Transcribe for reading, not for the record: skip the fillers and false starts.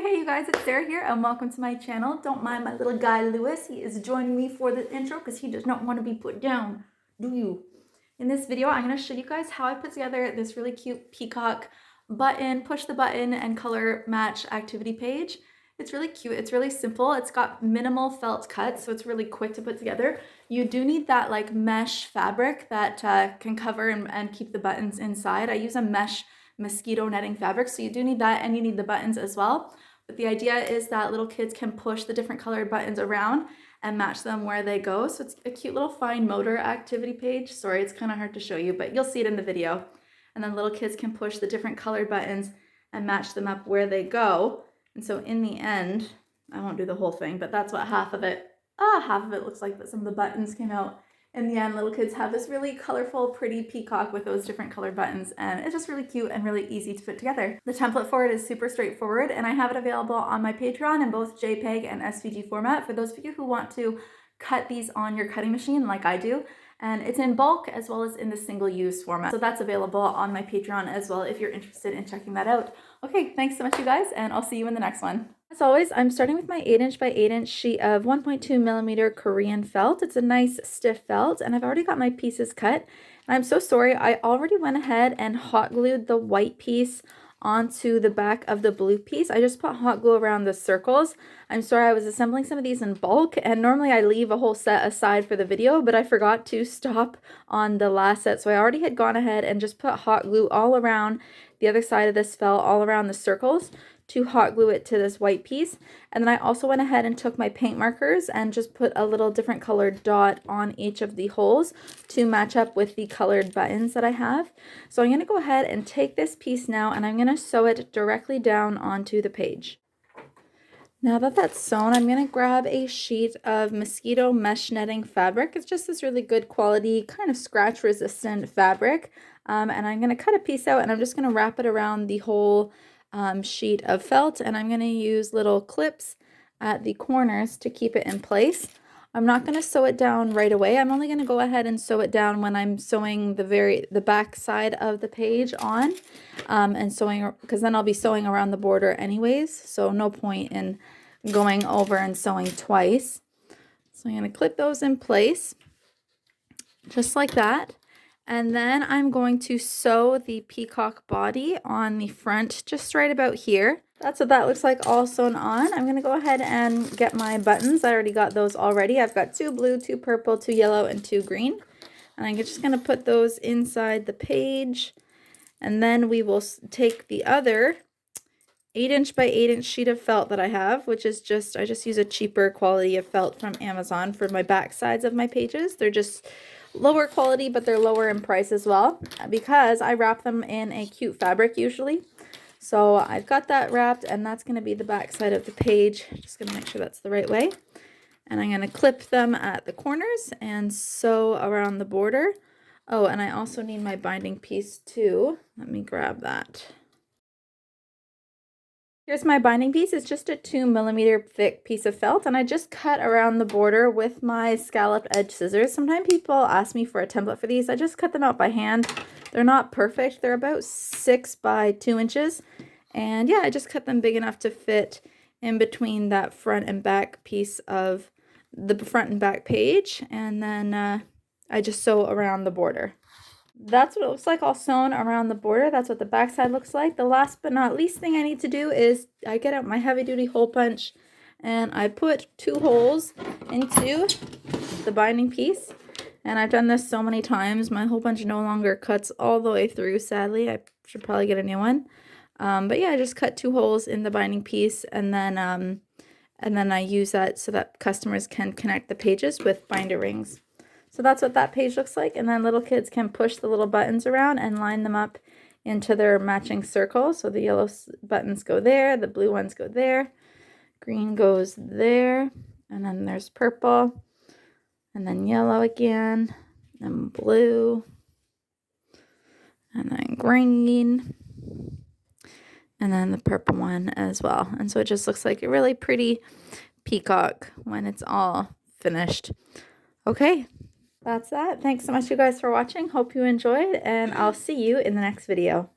Hey you guys, it's Sarah here and welcome to my channel. Don't mind my little guy Lewis. He is joining me for the intro because he does not want to be put down, do you? In this video, I'm going to show you guys how I put together this really cute Peacock button, push the button and color match activity page. It's really cute. It's really simple. It's got minimal felt cuts, so it's really quick to put together. You do need that like mesh fabric that can cover and keep the buttons inside. I use a mesh mosquito netting fabric, so you do need that, and you need the buttons as well. But the idea is that little kids can push the different colored buttons around and match them where they go. So it's a cute little fine motor activity page. Sorry, it's kind of hard to show you, but you'll see it in the video. And then little kids can push the different colored buttons and match them up where they go. And so in the end, I won't do the whole thing, but that's what half of it looks like, that some of the buttons came out. In the end, little kids have this really colorful, pretty peacock with those different colored buttons, and it's just really cute and really easy to put together. The template for it is super straightforward, and I have it available on my Patreon in both JPEG and SVG format for those of you who want to cut these on your cutting machine like I do. And it's in bulk as well as in the single-use format. So that's available on my Patreon as well if you're interested in checking that out. Okay, thanks so much you guys, and I'll see you in the next one. As always, I'm starting with my 8" by 8" sheet of 1.2mm Korean felt. It's a nice stiff felt, and I've already got my pieces cut. And I'm so sorry, I already went ahead and hot glued the white piece onto the back of the blue piece. I just put hot glue around the circles. I'm sorry, I was assembling some of these in bulk, and normally I leave a whole set aside for the video, but I forgot to stop on the last set. So I already had gone ahead and just put hot glue all around the other side of this felt, all around the circles, to hot glue it to this white piece. And then I also went ahead and took my paint markers and just put a little different colored dot on each of the holes to match up with the colored buttons that I have. So I'm going to go ahead and take this piece now, and I'm going to sew it directly down onto the page. Now that that's sewn, I'm going to grab a sheet of mosquito mesh netting fabric. It's just this really good quality, kind of scratch resistant fabric. And I'm going to cut a piece out, and I'm just going to wrap it around the whole sheet of felt, and I'm going to use little clips at the corners to keep it in place. I'm not going to sew it down right away. I'm only going to go ahead and sew it down when I'm sewing the back side of the page on, and sewing, because then I'll be sewing around the border anyways, so no point in going over and sewing twice. So I'm going to clip those in place just like that. And then I'm going to sew the peacock body on the front, just right about here. That's what that looks like all sewn on. I'm going to go ahead and get my buttons. I already got those already. I've got 2 blue, 2 purple, 2 yellow, and 2 green. And I'm just going to put those inside the page. And then we will take the other 8" by 8" sheet of felt that I have, which is I just use a cheaper quality of felt from Amazon for my back sides of my pages. They're just lower quality, but they're lower in price as well, because I wrap them in a cute fabric usually. So I've got that wrapped, and that's going to be the back side of the page. Just going to make sure that's the right way. And I'm going to clip them at the corners and sew around the border. Oh, and I also need my binding piece too. Let me grab that. Here's my binding piece. It's just a 2mm thick piece of felt, and I just cut around the border with my scalloped edge scissors. Sometimes people ask me for a template for these. I just cut them out by hand. They're not perfect. They're about 6 by 2 inches. And yeah, I just cut them big enough to fit in between that front and back piece of the front and back page. And then I just sew around the border. That's what it looks like all sewn around the border. That's what the back side looks like. The last but not least thing I need to do is I get out my heavy duty hole punch, and I put 2 holes into the binding piece. And I've done this so many times. My hole punch no longer cuts all the way through, sadly. I should probably get a new one. But yeah, I just cut 2 holes in the binding piece, and then I use that so that customers can connect the pages with binder rings. So that's what that page looks like, and then little kids can push the little buttons around and line them up into their matching circle. So the yellow buttons go there, the blue ones go there, green goes there, and then there's purple, and then yellow again, and blue, and then green, and then the purple one as well. And so it just looks like a really pretty peacock when it's all finished. Okay. That's that. Thanks so much, you guys, for watching. Hope you enjoyed, and I'll see you in the next video.